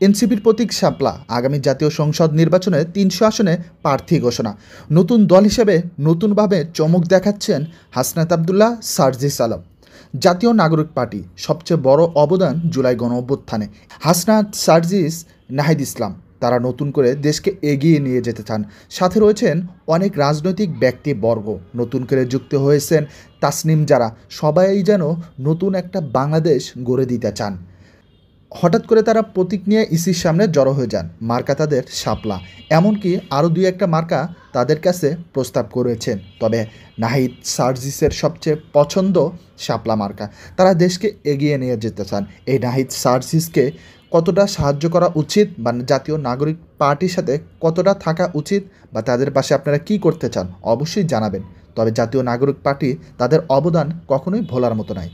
এনসিপির প্রতীক শাপলা আগামী জাতীয় সংসদ নির্বাচনে ৩০০ আসনে প্রার্থী ঘোষণা। নতুন দল হিসেবে নতুনভাবে চমক দেখাচ্ছেন হাসনাত আবদুল্লাহ, সার্জিস আলম। জাতীয় নাগরিক পার্টি সবচেয়ে বড় অবদান জুলাই গণঅভ্যুত্থানে। হাসনাত, সার্জিস, নাহিদ ইসলাম তারা নতুন করে দেশকে এগিয়ে নিয়ে যেতে চান। সাথে রয়েছেন অনেক রাজনৈতিক ব্যক্তিবর্গ, নতুন করে যুক্ত হয়েছেন তাসনিম, যারা সবাই যেন নতুন একটা বাংলাদেশ গড়ে দিতে চান। হঠাৎ করে তারা প্রতীক নিয়ে ইসির সামনে জড়ো হয়ে যান। মার্কা তাদের শাপলা, এমনকি আরও দুই একটা মার্কা তাদের কাছে প্রস্তাব করেছেন। তবে নাহিদ, সার্জিসের সবচেয়ে পছন্দ শাপলা মার্কা। তারা দেশকে এগিয়ে নিয়ে যেতে চান। এই নাহিদ, সার্জিসকে কতটা সাহায্য করা উচিত বা জাতীয় নাগরিক পার্টির সাথে কতটা থাকা উচিত বা তাদের পাশে আপনারা কি করতে চান অবশ্যই জানাবেন। তবে জাতীয় নাগরিক পার্টি তাদের অবদান কখনোই ভোলার মতো নয়।